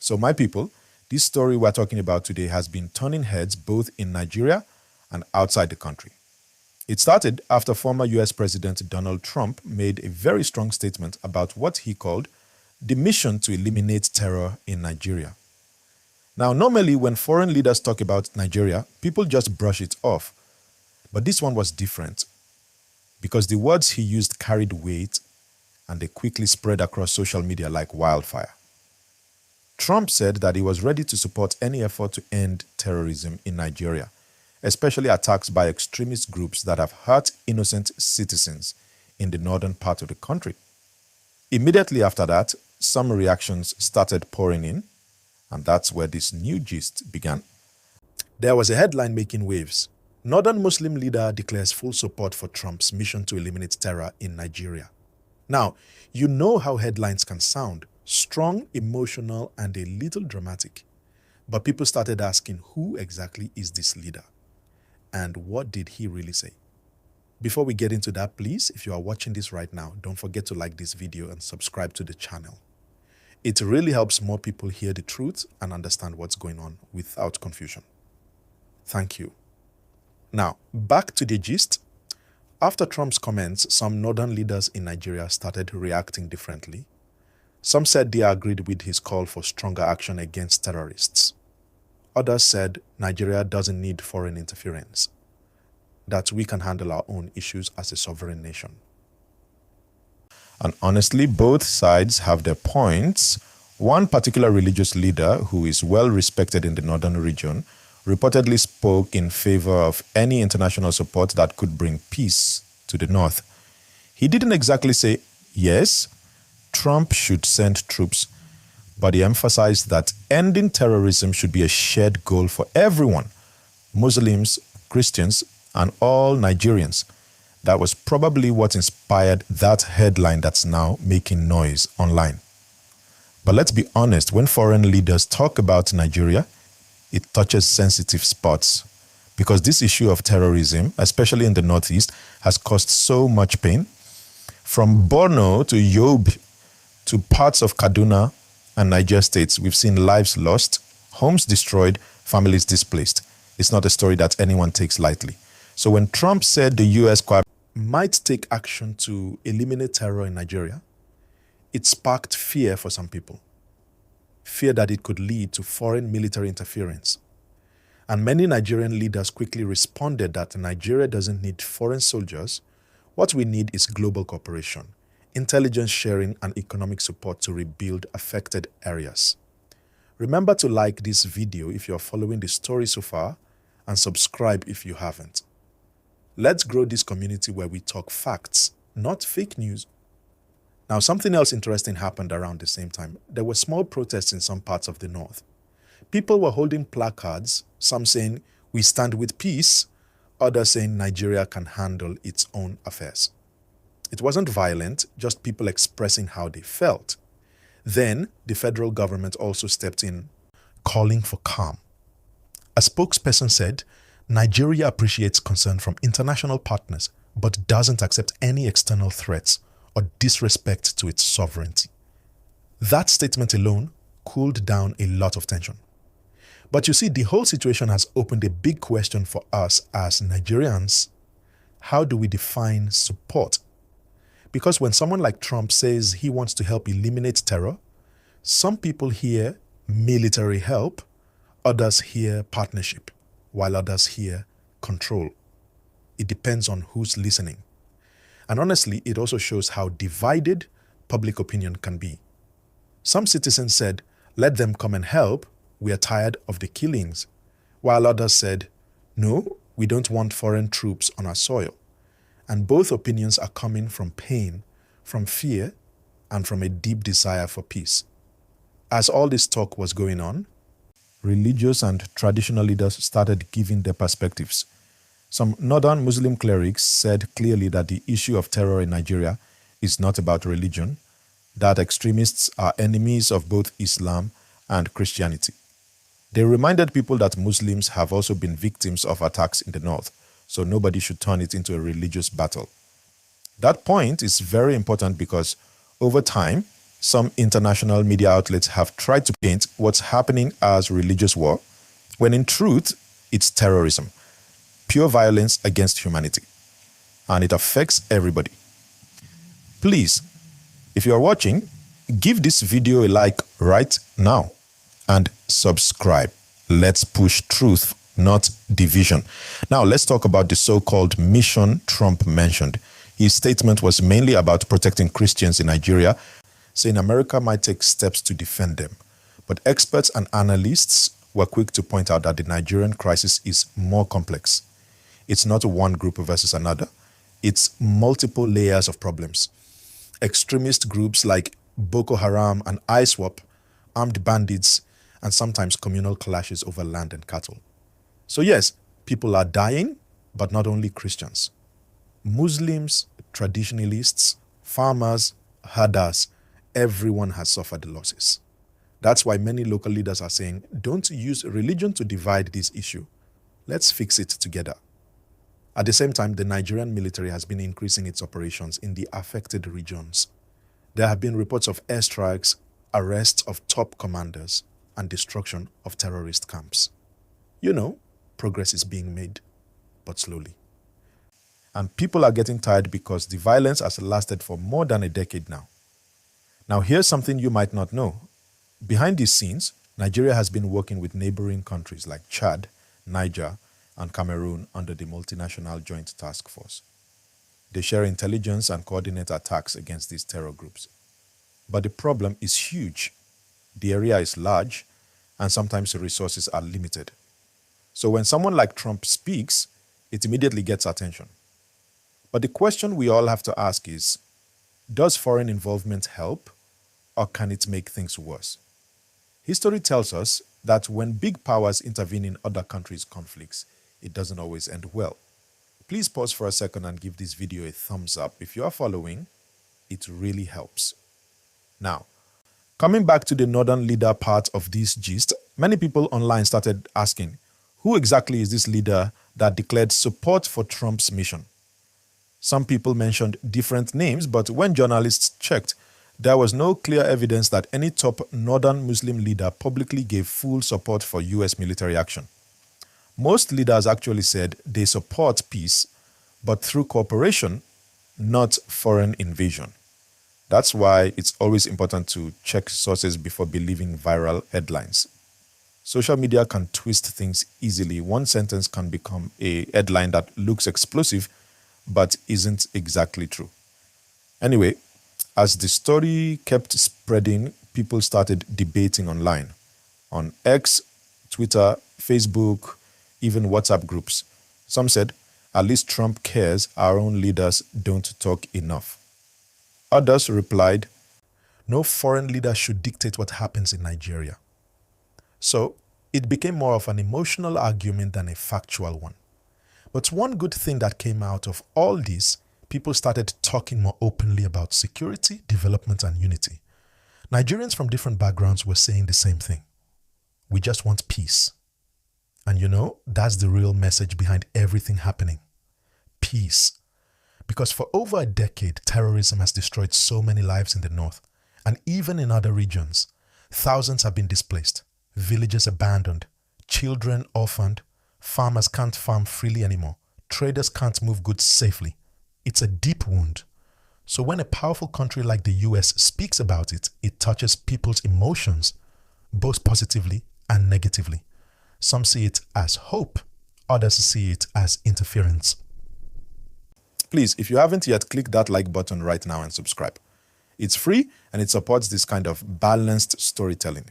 So my people, this story we're talking about today has been turning heads both in Nigeria and outside the country. It started after former US President Donald Trump made a very strong statement about what he called the mission to eliminate terror in Nigeria. Now, normally when foreign leaders talk about Nigeria, people just brush it off. But this one was different because the words he used carried weight and they quickly spread across social media like wildfire. Trump said that he was ready to support any effort to end terrorism in Nigeria, especially attacks by extremist groups that have hurt innocent citizens in the northern part of the country. Immediately after that, some reactions started pouring in, and that's where this new gist began. There was a headline making waves. Northern Muslim leader declares full support for Trump's mission to eliminate terror in Nigeria. Now, you know how headlines can sound: strong, emotional, and a little dramatic. But people started asking, who exactly is this leader? And what did he really say? Before we get into that, please, if you are watching this right now, don't forget to like this video and subscribe to the channel. It really helps more people hear the truth and understand what's going on without confusion. Thank you. Now, back to the gist. After Trump's comments, some northern leaders in Nigeria started reacting differently. Some said they agreed with his call for stronger action against terrorists. Others said Nigeria doesn't need foreign interference, that we can handle our own issues as a sovereign nation. And honestly, both sides have their points. One particular religious leader who is well respected in the northern region reportedly spoke in favor of any international support that could bring peace to the north. He didn't exactly say, yes, Trump should send troops, but he emphasized that ending terrorism should be a shared goal for everyone, Muslims, Christians, and all Nigerians. That was probably what inspired that headline that's now making noise online. But let's be honest, when foreign leaders talk about Nigeria, it touches sensitive spots because this issue of terrorism, especially in the Northeast, has caused so much pain. From Borno to Yobe to parts of Kaduna and Niger states, we've seen lives lost, homes destroyed, families displaced. It's not a story that anyone takes lightly. So when Trump said the US might take action to eliminate terror in Nigeria, it sparked fear for some people. Fear that it could lead to foreign military interference. And many Nigerian leaders quickly responded that Nigeria doesn't need foreign soldiers. What we need is global cooperation, intelligence sharing, and economic support to rebuild affected areas. Remember to like this video if you're following the story so far, and subscribe if you haven't. Let's grow this community where we talk facts, not fake news. Now, something else interesting happened around the same time. There were small protests in some parts of the north. People were holding placards, some saying, "We stand with peace," others saying Nigeria can handle its own affairs. It wasn't violent, just people expressing how they felt. Then, the federal government also stepped in, calling for calm. A spokesperson said, Nigeria appreciates concern from international partners, but doesn't accept any external threats or disrespect to its sovereignty. That statement alone cooled down a lot of tension. But you see, the whole situation has opened a big question for us as Nigerians. How do we define support? Because when someone like Trump says he wants to help eliminate terror, some people hear military help, others hear partnership, while others hear control. It depends on who's listening. And honestly, it also shows how divided public opinion can be. Some citizens said, let them come and help, we are tired of the killings, while others said, no, we don't want foreign troops on our soil. And both opinions are coming from pain, from fear, and from a deep desire for peace. As all this talk was going on, religious and traditional leaders started giving their perspectives. Some northern Muslim clerics said clearly that the issue of terror in Nigeria is not about religion, that extremists are enemies of both Islam and Christianity. They reminded people that Muslims have also been victims of attacks in the north, so nobody should turn it into a religious battle. That point is very important because over time, some international media outlets have tried to paint what's happening as religious war, when in truth, it's terrorism, pure violence against humanity, and it affects everybody. Please, if you are watching, give this video a like right now and subscribe. Let's push truth, not division. Now, let's talk about the so-called mission Trump mentioned. His statement was mainly about protecting Christians in Nigeria, saying America might take steps to defend them. But experts and analysts were quick to point out that the Nigerian crisis is more complex. It's not one group versus another. It's multiple layers of problems. Extremist groups like Boko Haram and ISWAP, armed bandits, and sometimes communal clashes over land and cattle. So yes, people are dying, but not only Christians. Muslims, traditionalists, farmers, herders, everyone has suffered losses. That's why many local leaders are saying, don't use religion to divide this issue. Let's fix it together. At the same time, the Nigerian military has been increasing its operations in the affected regions. There have been reports of airstrikes, arrests of top commanders, and destruction of terrorist camps. You know, progress is being made, but slowly. And people are getting tired because the violence has lasted for more than a decade now. Now, here's something you might not know. Behind these scenes, Nigeria has been working with neighboring countries like Chad, Niger, and Cameroon under the Multinational Joint Task Force. They share intelligence and coordinate attacks against these terror groups. But the problem is huge. The area is large, and sometimes the resources are limited. So when someone like Trump speaks, it immediately gets attention. But the question we all have to ask is, does foreign involvement help, or can it make things worse? History tells us that when big powers intervene in other countries' conflicts, it doesn't always end well. Please pause for a second and give this video a thumbs up. If you are following, it really helps. Now, coming back to the northern leader part of this gist, many people online started asking, who exactly is this leader that declared support for Trump's mission? Some people mentioned different names, but when journalists checked, there was no clear evidence that any top northern Muslim leader publicly gave full support for US military action. Most leaders actually said they support peace, but through cooperation, not foreign invasion. That's why it's always important to check sources before believing viral headlines. Social media can twist things easily. One sentence can become a headline that looks explosive, but isn't exactly true. Anyway, as the story kept spreading, people started debating online, on X, Twitter, Facebook, even WhatsApp groups. Some said, at least Trump cares, our own leaders don't talk enough. Others replied, no foreign leader should dictate what happens in Nigeria. So it became more of an emotional argument than a factual one. But one good thing that came out of all this, people started talking more openly about security, development, and unity. Nigerians from different backgrounds were saying the same thing. We just want peace. And you know, that's the real message behind everything happening. Peace. Because for over a decade, terrorism has destroyed so many lives in the north, and even in other regions. Thousands have been displaced, villages abandoned, children orphaned, farmers can't farm freely anymore, traders can't move goods safely. It's a deep wound. So when a powerful country like the US speaks about it, it touches people's emotions, both positively and negatively. Some see it as hope, others see it as interference. Please, if you haven't yet, click that like button right now and subscribe. It's free and it supports this kind of balanced storytelling.